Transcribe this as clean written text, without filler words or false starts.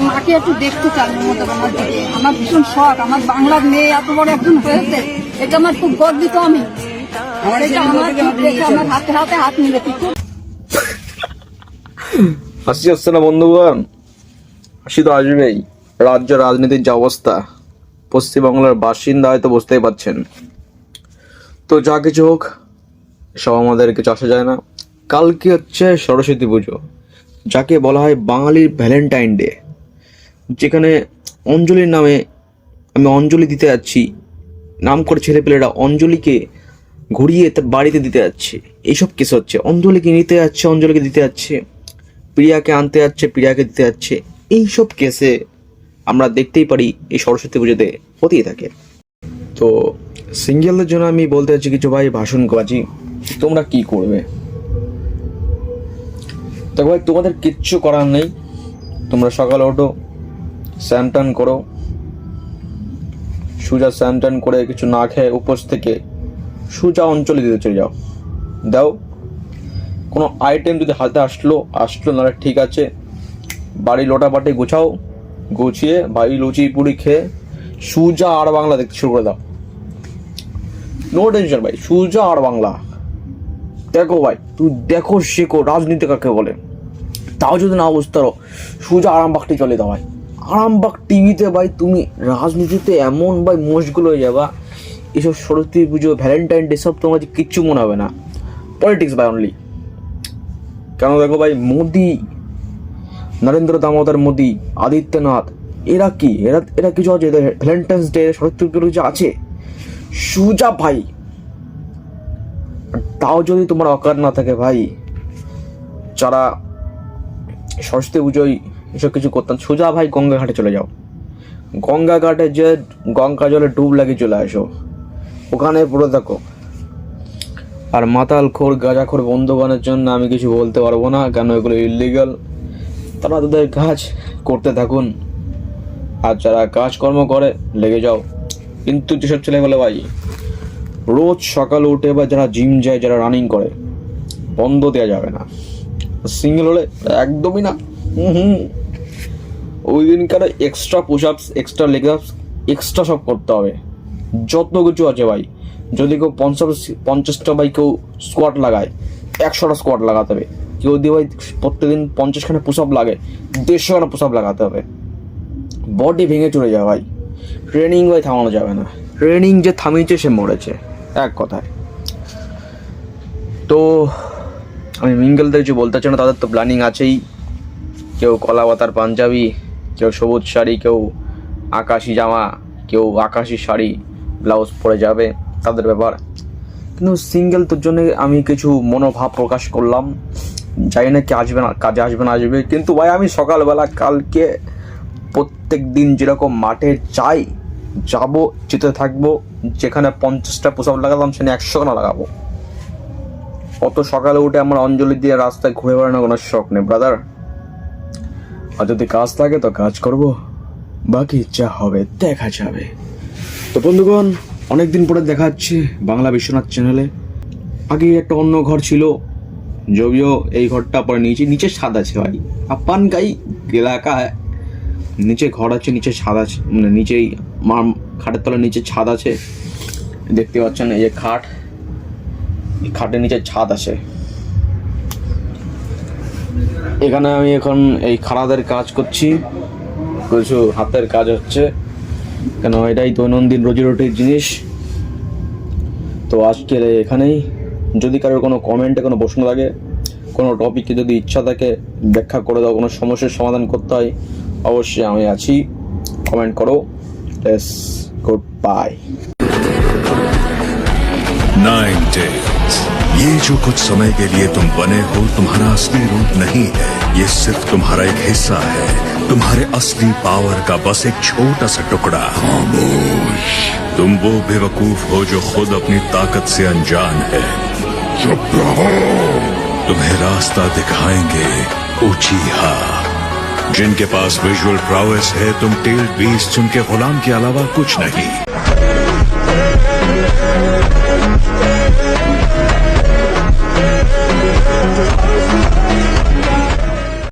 মাকে একটু দেখতে চান মমতা ব্যানার্জিকে। আমার ভীষণ শখ, আমার বাংলার মেয়ে এত বড় একজন হয়েছে, এটা আমার খুব গর্বিত। আমি আমার হাতে হাতে হাত মিলেছি। হাসি আসছে না বন্ধুগণ? হাসি তো আসবেই। রাজ্য রাজনীতির যে অবস্থা, পশ্চিমবাংলার বাসিন্দা হয়তো বুঝতেই পারছেন। তো যা কিছু হোক, সব আমাদের কিছু আসা যায় না। কালকে হচ্ছে সরস্বতী পুজো, যাকে বলা হয় বাঙালির ভ্যালেন্টাইন ডে, যেখানে অঞ্জলির নামে আমি অঞ্জলি দিতে যাচ্ছি। নাম করে ছেলেপেলেরা অঞ্জলিকে ঘুরিয়ে তার বাড়িতে দিতে যাচ্ছে। এইসব কেস হচ্ছে। অঞ্জলিকে নিতে যাচ্ছে, অঞ্জলিকে দিতে যাচ্ছে, প্রিয়াকে আনতে যাচ্ছে, প্রিয়াকে দিতে যাচ্ছে। এইসব কেসে আমরা দেখতেই পারি এই সরস্বতী পুজোতে হতেই থাকে। তো সিঙ্গেলদের জন্য আমি বলতে চাচ্ছি কিছু ভাই ভাষণ বাজি, তোমরা কি করবে? তো ভাই তোমাদের কিচ্ছু করার নেই। তোমরা সকালে ওঠো, স্নান টান করো, সোজা স্নান টান করে কিছু না খেয়ে উপোস থেকে সোজা অঞ্চলে দিতে চলে যাও। দাও, কোনো আইটেম যদি হাতে আসলো নাহলে ঠিক আছে, বাড়ি লোটা বাটি গুছাও, গুছিয়ে ভাই লুচি পুরি খেয়ে সোজা আর বাংলা দেখতে শুরু করে দাও। নো টেনশন ভাই, সোজা আর বাংলা দেখো ভাই। তুই দেখো, শেখো রাজনীতি কাকে বলে। তাও যদি না বুঝতে পারো, সোজা আরামবাগটি চলে দাও ভাই। আরামবাগ টিভিতে ভাই তুমি রাজনীতিতে এমন ভাই মশগুল হয়ে যাবা, এসব সরস্বতী পুজো, ভ্যালেন্টাইন ডে সব তোমার কিচ্ছু মনে হবে না। পলিটিক্স ভাই অনলি। কেন দেখো ভাই, মোদি, নরেন্দ্র দামোদর মোদি, আদিত্যনাথ, এরা কি এরা কিছু আছে? ভ্যালেন্টাইন্স ডে, সরস্বতী পুজো কিছু আছে? সুজা ভাই। তাও যদি তোমার অকার না থাকে ভাই, যারা সরস্বতী পুজোয় এসব কিছু করতাম, সোজা ভাই গঙ্গা ঘাটে চলে যাও। গঙ্গা ঘাটে যে গঙ্গা জলে ডুব লাগিয়ে চলে আসো, ওখানে পুরো দেখো। আর মাতালখোর গাঁজাখোর বন্ধুগণের জন্য আমি কিছু বলতে পারবো না, কেন এগুলো ইলিগাল। তারা তাদের কাজ করতে থাকুন, আর যারা কাজকর্ম করে লেগে যাও। কিন্তু যেসব ছেলেগুলো ভাই রোজ সকালে উঠে বা যারা জিম যায়, যারা রানিং করে, বন্ধ দেওয়া যাবে না। সিঙ্গেল হলে একদমই না। ওই দিনকার এক্সট্রা পুশ আপস, এক্সট্রা লেগ আপস, এক্সট্রা সব করতে হবে, যত কিছু আছে ভাই। যদি কেউ 50টা ভাই কেউ স্কোয়াট লাগায়, 100টা স্কোয়াট লাগাতে হবে। কেউ দিয়ে ভাই প্রত্যেকদিন 50খানা পুশ আপ লাগে, 150খানা পুশ আপ লাগাতে হবে। বডি ভেঙে চলে যাবে ভাই। ট্রেনিং ভাই থামানো যাবে না। ট্রেনিং যে থামিয়েছে সে মরেছে, এক কথায়। তো আমি মিঙ্গলদের কিছু বলতে চাই না, তাদের তো প্ল্যানিং আছেই। কেউ কলা পাতার পাঞ্জাবি, কেউ সবুজ শাড়ি, কেউ আকাশি জামা, কেউ আকাশি শাড়ি ব্লাউজ পরে যাবে, তাদের ব্যাপার। কিন্তু সিঙ্গেল তোর জন্য আমি কিছু মনোভাব প্রকাশ করলাম। জানি না কি আসবে না, কাজে আসবে না আসবে, কিন্তু ভাই আমি সকালবেলা কালকে প্রত্যেক দিন যেরকম মাঠে যাই, যাব, যেতে থাকবো। যেখানে 50টা পুশ আপ লাগালাম, সেখানে 100খানা লাগাবো। অত সকালে উঠে আমার অঞ্জলি দিয়ে রাস্তায় ঘুরে বেড়ানোর কোনো শখ নেই ব্রাদার। আর যদি কাজ থাকে তো কাজ করব, বাকি যা হবে দেখা যাবে। তো বন্ধুগণ, অনেকদিন পরে দেখা যাচ্ছে বাংলা বিশ্বনাথ চ্যানেলে। আগে একটা অন্য ঘর ছিল, যদিও এই ঘরটা পরে নিচে ছাদ আছে ভাই। আপান গাই এলাকা, নিচে ঘর আছে, নিচে ছাদ আছে, মানে নিচেই খাটের তলার নিচে ছাদ আছে। দেখতে পাচ্ছেন এই যে খাট, খাটের নিচে ছাদ আছে। এখানে আমি এখন এই খাড়াদের কাজ করছি, কিছু হাতের কাজ হচ্ছে, কেন এটাই দৈনন্দিন রোজি রুটির জিনিস। তো আজকে এখানেই। যদি কারোর কোনো কমেন্টে কোনো প্রশ্ন থাকে, কোনো টপিকে যদি ইচ্ছা থাকে ব্যাখ্যা করে দাও, কোনো সমস্যার সমাধান করতে হয়, অবশ্যই আমি আছি, কমেন্ট করো। Let's good bye. 9 days, ये जो कुछ समय के लिए तुम बने हो, तुम्हारा असली रूप नहीं है। ये सिर्फ तुम्हारा एक हिस्सा है, तुम्हारे असली पावर का बस एक छोटा सा टुकड़ा। खामोश। तुम वो बेवकूफ हो जो खुद अपनी ताकत से अनजान है। चुप रहो। तुम्हें रास्ता दिखाएंगे उचीहा, जिनके पास विजुअल प्राउएस है। तुम टेल्ड बीस्ट, उनके गुलाम के अलावा कुछ नहीं।